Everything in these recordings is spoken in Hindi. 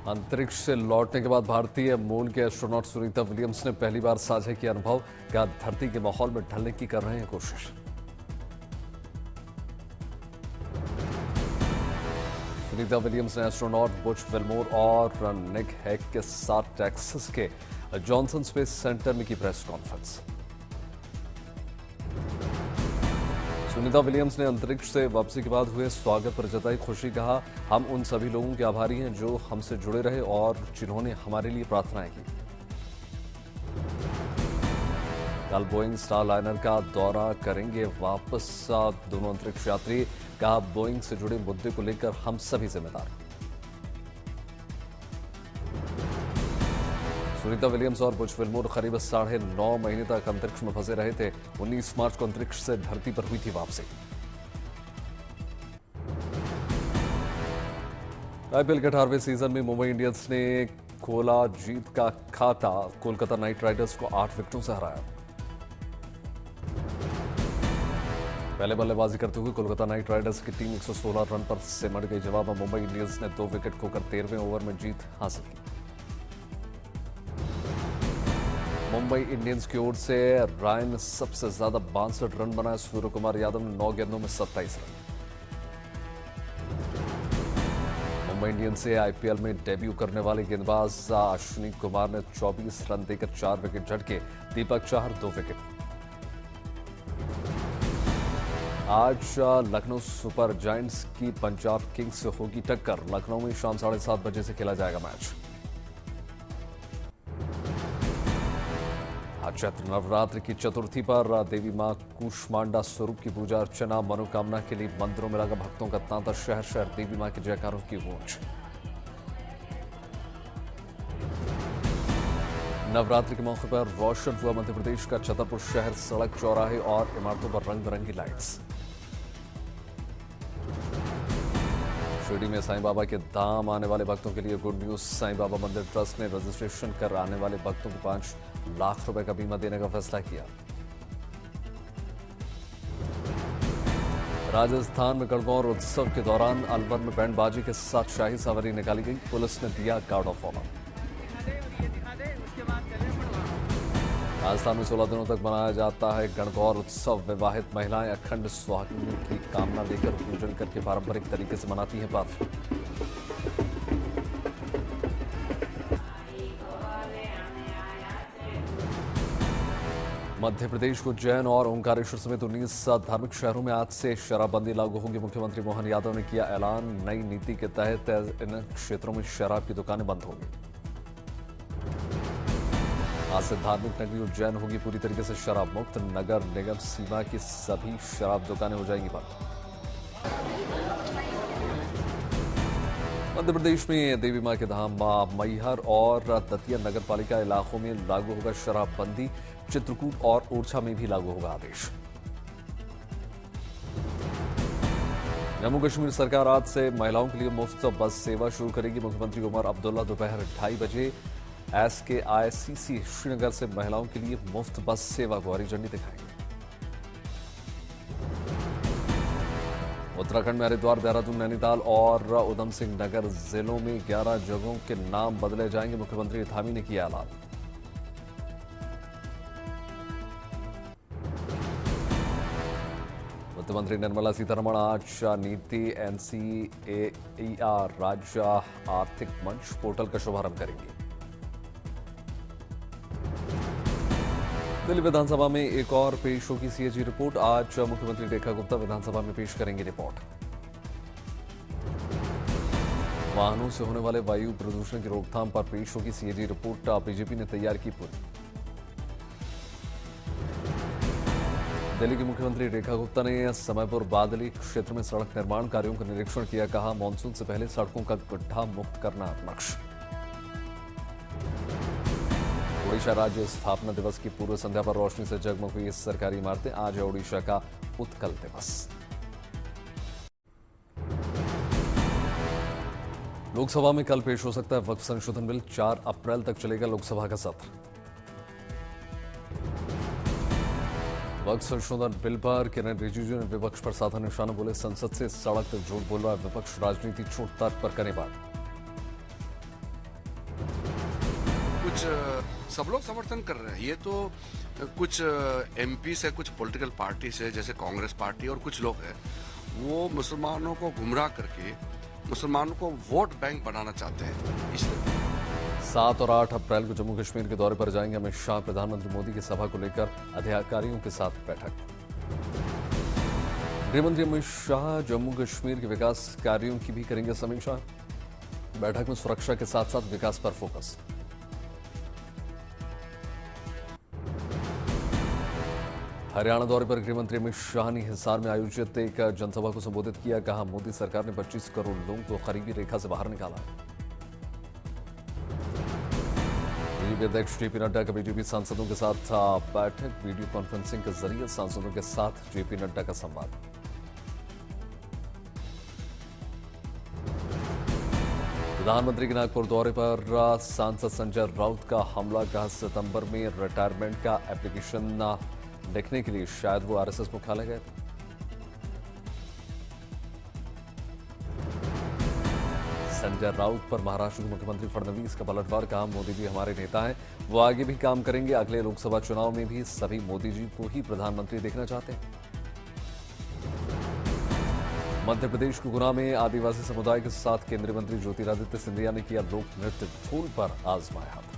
अंतरिक्ष से लौटने के बाद भारतीय मूल के एस्ट्रोनॉट सुनीता विलियम्स ने पहली बार साझा किया अनुभव। क्या धरती के माहौल में ढलने की कर रहे हैं कोशिश। सुनीता विलियम्स ने एस्ट्रोनॉट बुच विल्मोर और निक हैग के साथ टेक्सास के जॉनसन स्पेस सेंटर में की प्रेस कॉन्फ्रेंस। सुनीता विलियम्स ने अंतरिक्ष से वापसी के बाद हुए स्वागत पर जताई खुशी। कहा, हम उन सभी लोगों के आभारी हैं जो हमसे जुड़े रहे और जिन्होंने हमारे लिए प्रार्थनाएं की। कल बोइंग स्टार लाइनर का दौरा करेंगे वापस दोनों अंतरिक्ष यात्री। कहा, बोइंग से जुड़े मुद्दे को लेकर हम सभी जिम्मेदार। सुनीता विलियम्स और बुच विल्मोर करीब 9.5 महीने तक अंतरिक्ष में फंसे रहे थे। 19 मार्च को अंतरिक्ष से धरती पर हुई थी वापसी। आईपीएल के 18वें सीजन में मुंबई इंडियंस ने खोला जीत का खाता। कोलकाता नाइट राइडर्स को 8 विकेटों से हराया। पहले बल्लेबाजी करते हुए कोलकाता नाइट राइडर्स की टीम 116 रन पर सिमट गई। जवाब में मुंबई इंडियंस ने 2 विकेट खोकर 13वें ओवर में जीत हासिल की। मुंबई इंडियंस की ओर से रायन सबसे ज्यादा 62 रन बनाए। सूर्य कुमार यादव ने 9 गेंदों में 27 रन। मुंबई इंडियंस से आईपीएल में डेब्यू करने वाले गेंदबाज अश्विनी कुमार ने 24 रन देकर 4 विकेट झटके। दीपक चाहर 2 विकेट। आज लखनऊ सुपर जायंट्स की पंजाब किंग्स से होगी टक्कर। लखनऊ में शाम 7:30 बजे से खेला जाएगा मैच। चैत्र नवरात्र की चतुर्थी पर देवी मां कूष्मांडा स्वरूप की पूजा अर्चना मनोकामना के लिए मंदिरों में लगा भक्तों का तांता। शहर शहर देवी मां के जयकारों की गूंज। नवरात्रि के मौके पर रोशन हुआ मध्य प्रदेश का छतरपुर शहर। सड़क, चौराहे और इमारतों पर रंग बिरंगी लाइट्स। शिरडी में साईं बाबा के धाम आने वाले भक्तों के लिए गुड न्यूज। साईं बाबा मंदिर ट्रस्ट ने रजिस्ट्रेशन कर आने वाले भक्तों को 5 लाख रुपए का बीमा देने का फैसला किया। राजस्थान में गणगौर उत्सव के दौरान अलवर में बैंडबाजी के साथ शाही सवारी निकाली गई। पुलिस ने दिया गार्ड ऑफ ऑनर। राजस्थान में 16 दिनों तक मनाया जाता है गणगौर उत्सव। विवाहित महिलाएं अखंड सुहागिन की कामना लेकर पूजन करके पारंपरिक तरीके से मनाती हैं पर्व। मध्य प्रदेश को उज्जैन और ओंकारेश्वर समेत 19 धार्मिक शहरों में आज से शराबबंदी लागू होगी। मुख्यमंत्री मोहन यादव ने किया ऐलान। नई नीति के तहत इन क्षेत्रों में शराब की दुकानें बंद होंगी। आज से धार्मिक नगरी उज्जैन होगी पूरी तरीके से शराब मुक्त। नगर निगम सीमा की सभी शराब दुकानें हो जाएंगी बंद। मध्य प्रदेश में देवी मां के धाम मैहर और दतिया नगर पालिका इलाकों में लागू होगा शराबबंदी। चित्रकूट और ओरछा में भी लागू होगा आदेश। जम्मू कश्मीर सरकार आज से महिलाओं के लिए मुफ्त बस सेवा शुरू करेगी। मुख्यमंत्री उमर अब्दुल्ला दोपहर 2:30 बजे SKICC श्रीनगर से महिलाओं के लिए मुफ्त बस सेवा को हरी झंडी दिखाएंगे। उत्तराखंड में हरिद्वार, देहरादून, नैनीताल और उधम सिंह नगर जिलों में 11 जगहों के नाम बदले जाएंगे। मुख्यमंत्री धामी ने किया ऐलान। वित्त मंत्री निर्मला सीतारमण आज नीति NCAER राज्य आर्थिक मंच पोर्टल का शुभारंभ करेंगी। दिल्ली विधानसभा में एक और पेश होगी CAG रिपोर्ट। आज मुख्यमंत्री रेखा गुप्ता विधानसभा में पेश करेंगी रिपोर्ट। वाहनों से होने वाले वायु प्रदूषण की रोकथाम पर पेश होगी CAG रिपोर्ट। बीजेपी ने तैयार की पूरी। दिल्ली की मुख्यमंत्री रेखा गुप्ता ने समयपुर बादली क्षेत्र में सड़क निर्माण कार्यों का निरीक्षण किया। कहा, मानसून से पहले सड़कों का गड्ढा मुक्त करना लक्ष्य। ओडिशा राज्य स्थापना दिवस की पूर्व संध्या पर रोशनी से जगमग हुई सरकारी इमारतें। आज है ओडिशा का उत्कल दिवस। लोकसभा में कल पेश हो सकता है वक्फ संशोधन बिल। 4 अप्रैल तक चलेगा लोकसभा का सत्र। वक्फ संशोधन बिल पर किरण रिजिजू ने विपक्ष पर साधा निशाना। बोले, संसद से सड़क तक झूठ बोल रहा है विपक्ष, राजनीति छोड़ तर्क पर करे बात। कुछ सब लोग समर्थन कर रहे हैं। ये तो कुछ एमपी से, कुछ पॉलिटिकल पार्टी से, जैसे कांग्रेस पार्टी और कुछ लोग हैं, वो मुसलमानों को गुमराह करके मुसलमानों को वोट बैंक बनाना चाहते हैं। इसलिए 7 और 8 अप्रैल को जम्मू कश्मीर के दौरे पर जाएंगे अमित शाह। प्रधानमंत्री मोदी की सभा को लेकर अधिकारियों के साथ बैठक। गृहमंत्री अमित शाह जम्मू कश्मीर के विकास कार्यों की भी करेंगे समीक्षा। बैठक में सुरक्षा के साथ साथ विकास पर फोकस। हरियाणा दौरे पर गृहमंत्री अमित शाह ने हिसार में आयोजित एक जनसभा को संबोधित किया। कहा, मोदी सरकार ने 25 करोड़ लोगों को गरीबी रेखा से बाहर निकाला। बीजेपी अध्यक्ष जेपी नड्डा का बीजेपी सांसदों के साथ बैठक। वीडियो कॉन्फ्रेंसिंग के जरिए सांसदों के साथ जेपी नड्डा का संवाद। प्रधानमंत्री के नागपुर दौरे पर सांसद संजय राउत का हमला। कहा, सितंबर में रिटायरमेंट का एप्लीकेशन लिखने के लिए शायद वो आरएसएस मुख्यालय गए थे। संजय राउत पर महाराष्ट्र के मुख्यमंत्री फडणवीस का पलटवार। कहा, मोदी जी हमारे नेता हैं, वो आगे भी काम करेंगे। अगले लोकसभा चुनाव में भी सभी मोदी जी को ही प्रधानमंत्री देखना चाहते हैं। मध्य प्रदेश के गुना में आदिवासी समुदाय के साथ केंद्रीय मंत्री ज्योतिरादित्य सिंधिया ने किया लोक नृत्य। ढोल पर आजमाया हाथ।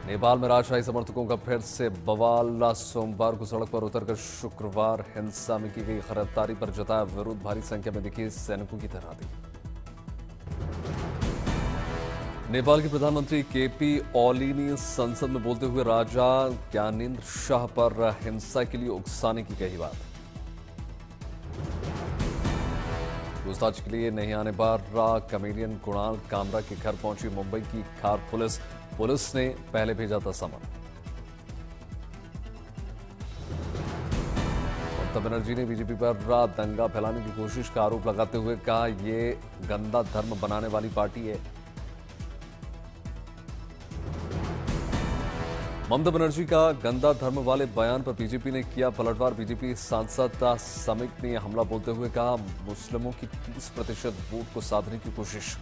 नेपाल में राजशाही समर्थकों का फिर से बवाल। सोमवार को सड़क पर उतरकर शुक्रवार हिंसा में की गई गिरफ्तारी पर जताया विरोध। भारी संख्या में दिखी सैनिकों की तैनाती। नेपाल के प्रधानमंत्री केपी ओली ने संसद में बोलते हुए राजा ज्ञानेंद्र शाह पर हिंसा के लिए उकसाने की कही बात। पूछताछ के लिए नहीं आने पर कमेडियन कुणाल कामरा के घर पहुंची मुंबई की खार पुलिस। पुलिस ने पहले भेजा था समन। ममता बनर्जी ने बीजेपी पर दंगा फैलाने की कोशिश का आरोप लगाते हुए कहा, ये गंदा धर्म बनाने वाली पार्टी है। ममता बनर्जी का गंदा धर्म वाले बयान पर बीजेपी ने किया पलटवार। बीजेपी सांसद समित ने हमला बोलते हुए कहा, मुस्लिमों की 30% वोट को साधने की कोशिश।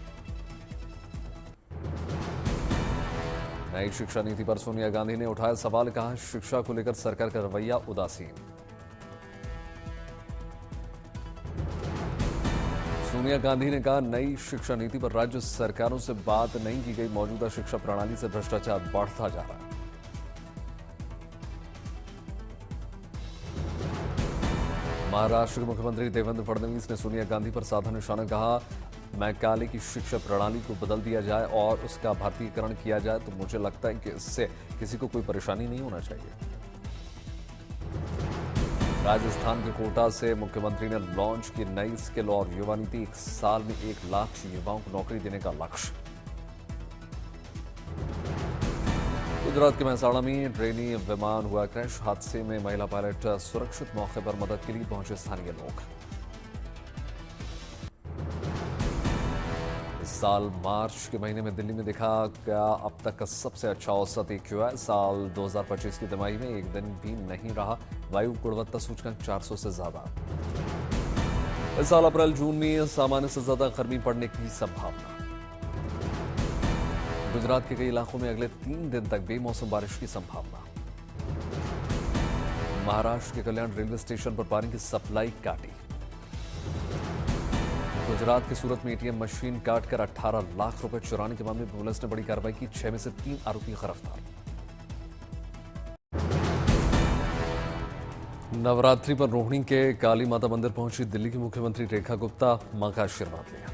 नई शिक्षा नीति पर सोनिया गांधी ने उठाया सवाल। कहा, शिक्षा को लेकर सरकार का रवैया उदासीन। सोनिया गांधी ने कहा, नई शिक्षा नीति पर राज्य सरकारों से बात नहीं की गई। मौजूदा शिक्षा प्रणाली से भ्रष्टाचार बढ़ता जा रहा है। महाराष्ट्र के मुख्यमंत्री देवेंद्र फडणवीस ने सोनिया गांधी पर साधा निशाना। कहा, मैकाले की शिक्षा प्रणाली को बदल दिया जाए और उसका भारतीयकरण किया जाए तो मुझे लगता है कि इससे किसी को कोई परेशानी नहीं होना चाहिए। राजस्थान के कोटा से मुख्यमंत्री ने लॉन्च की नई स्किल और युवा नीति। 1 साल में 1 लाख युवाओं को नौकरी देने का लक्ष्य। गुजरात के मेहसाणा में ट्रेनी विमान हुआ क्रैश। हादसे में महिला पायलट सुरक्षित। मौके पर मदद के लिए पहुंचे स्थानीय लोग। इस साल मार्च के महीने में दिल्ली में देखा गया अब तक का सबसे अच्छा औसत AQI। साल 2025 की तिमाही में एक दिन भी नहीं रहा वायु गुणवत्ता सूचकांक 400 से ज्यादा। इस साल अप्रैल जून में सामान्य से ज्यादा गर्मी पड़ने की संभावना। गुजरात के कई इलाकों में अगले 3 दिन तक बेमौसम बारिश की संभावना। महाराष्ट्र के कल्याण रेलवे स्टेशन पर पानी की सप्लाई काटी। गुजरात के सूरत में ATM मशीन काटकर 18 लाख रुपए चुराने के मामले में पुलिस ने बड़ी कार्रवाई की। 6 में से 3 आरोपी गिरफ्तार। नवरात्रि पर रोहिणी के काली माता मंदिर पहुंची दिल्ली की मुख्यमंत्री रेखा गुप्ता। मां का आशीर्वाद लिया।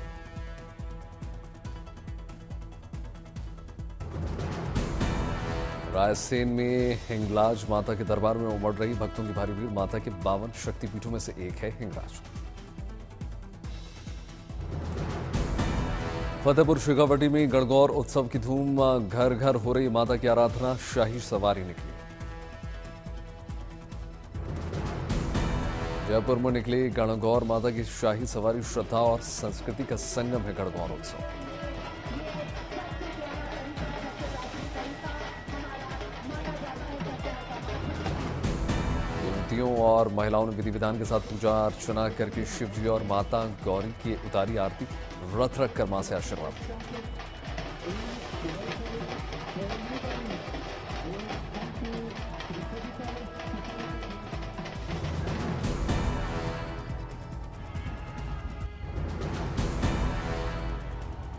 रायसेन में हिंगलाज माता के दरबार में उमड़ रही भक्तों की भारी भीड़। माता के 52 शक्तिपीठों में से एक है हिंगलाज। फतेहपुर शेखावटी में गणगौर उत्सव की धूम। घर घर हो रही माता की आराधना। शाही सवारी निकली। जयपुर में निकली गणगौर माता की शाही सवारी। श्रद्धा और संस्कृति का संगम है गणगौर उत्सव। नारियों और महिलाओं ने विधि विधान के साथ पूजा अर्चना करके शिव जी और माता गौरी की उतारी आरती, व्रत रखकर मां से आशीर्वाद लिया।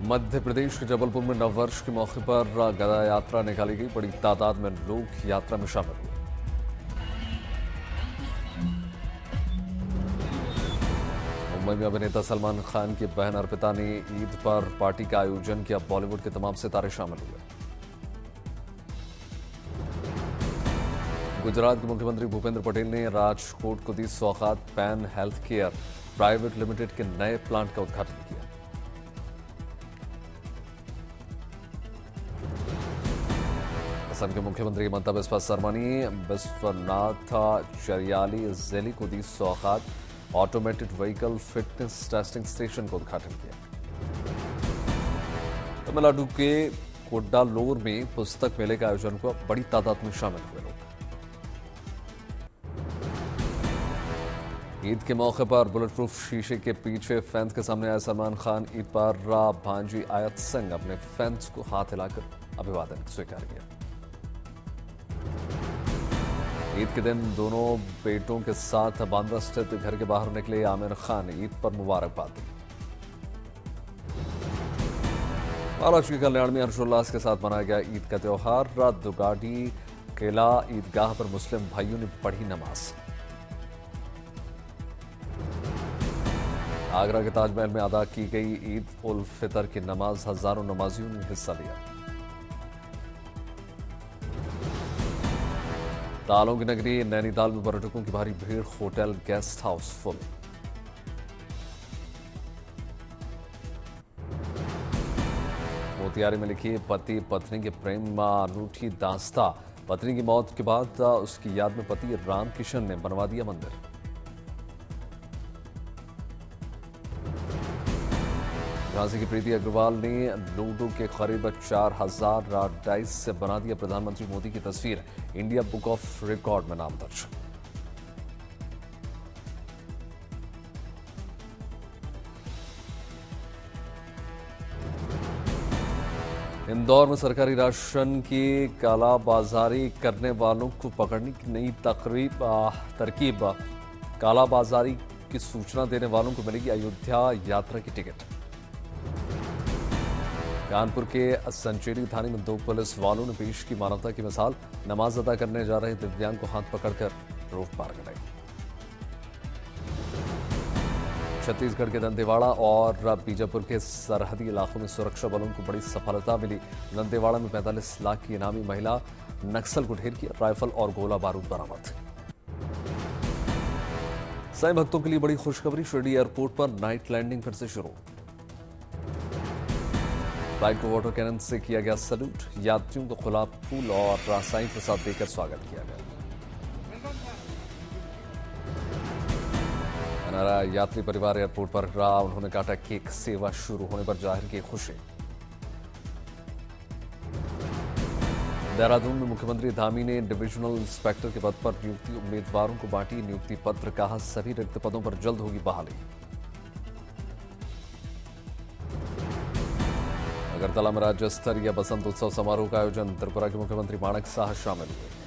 मध्य प्रदेश के जबलपुर में नववर्ष के मौके पर गदा यात्रा निकाली गई। बड़ी तादाद में लोग यात्रा में शामिल हुए। मुंबई में अभिनेता सलमान खान की बहन अर्पिता ने ईद पर पार्टी का आयोजन किया। बॉलीवुड के तमाम सितारे शामिल हुए। गुजरात के मुख्यमंत्री भूपेंद्र पटेल ने राजकोट को दी सौगात। Pan health care private limited के नए प्लांट का उद्घाटन किया। असम के मुख्यमंत्री हिमंता बिस्वा शर्मा ने विश्वनाथ चरियाली जिले को दी सौगात। Automated vehicle fitness testing station का उद्घाटन किया। तमिलनाडु के कोड्डालोर में पुस्तक मेले का आयोजन हुआ। बड़ी तादाद में शामिल हुए लोग। ईद के मौके पर बुलेट प्रूफ शीशे के पीछे फैंस के सामने आए सलमान खान। ईद पर भांजी आयत सिंह अपने फैंस को हाथ हिलाकर अभिवादन स्वीकार किया। ईद के दिन दोनों बेटों के साथ बांद्रा स्थित घर के बाहर निकले आमिर खान। ईद पर मुबारकबाद दी। महाराष्ट्र के कल्याण में हर्षोल्लास के साथ मनाया गया ईद का त्योहार। दुगाडी किला ईदगाह पर मुस्लिम भाइयों ने पढ़ी नमाज। आगरा के ताजमहल में अदा की गई ईद उल फितर की नमाज। हजारों नमाजियों ने हिस्सा लिया। तालों की नगरी नैनीताल में पर्यटकों की भारी भीड़। Hotel guest house full. Motihari में लिखी पति पत्नी के प्रेम में अनूठी दास्ता। पत्नी की मौत के बाद उसकी याद में पति रामकिशन ने बनवा दिया मंदिर। झांसी की प्रीति अग्रवाल ने लूडो के करीब 4000 डाइस से बना दिया प्रधानमंत्री मोदी की तस्वीर। इंडिया बुक ऑफ रिकॉर्ड में नाम दर्ज। इंदौर में सरकारी राशन की कालाबाजारी करने वालों को पकड़ने की नई तरकीब। कालाबाजारी की सूचना देने वालों को मिलेगी अयोध्या यात्रा की टिकट। कानपुर के संचेरी थाने में 2 पुलिस वालों ने पेश की मानवता की मिसाल। नमाज अदा करने जा रहे दिव्यांग को हाथ पकड़कर रोक पार कराई। छत्तीसगढ़ के दंतेवाड़ा और बीजापुर के सरहदी इलाकों में सुरक्षा बलों को बड़ी सफलता मिली। दंतेवाड़ा में 45 लाख की इनामी महिला नक्सल को ढेर किया। राइफल और गोला बारूद बरामद। साईं भक्तों के लिए बड़ी खुशखबरी। शिरडी एयरपोर्ट पर नाइट लैंडिंग फिर से शुरू। फ्लाइट को वाटर कैनन से किया गया सैल्यूट। यात्रियों को गुलाब फूल और रासायनिक प्रसाद देकर स्वागत किया गया। एनआरआई यात्री परिवार एयरपोर्ट पर रहा। उन्होंने काटा केक। सेवा शुरू होने पर जाहिर की खुशी। देहरादून में मुख्यमंत्री धामी ने डिविजनल इंस्पेक्टर के पद पर नियुक्ति उम्मीदवारों को बांटी नियुक्ति पत्र। कहा सभी रिक्त पदों पर जल्द होगी बहाली। अगरतला में राज्य स्तरीय बसंत उत्सव समारोह का आयोजन। त्रिपुरा के मुख्यमंत्री माणक साह शामिल हुए।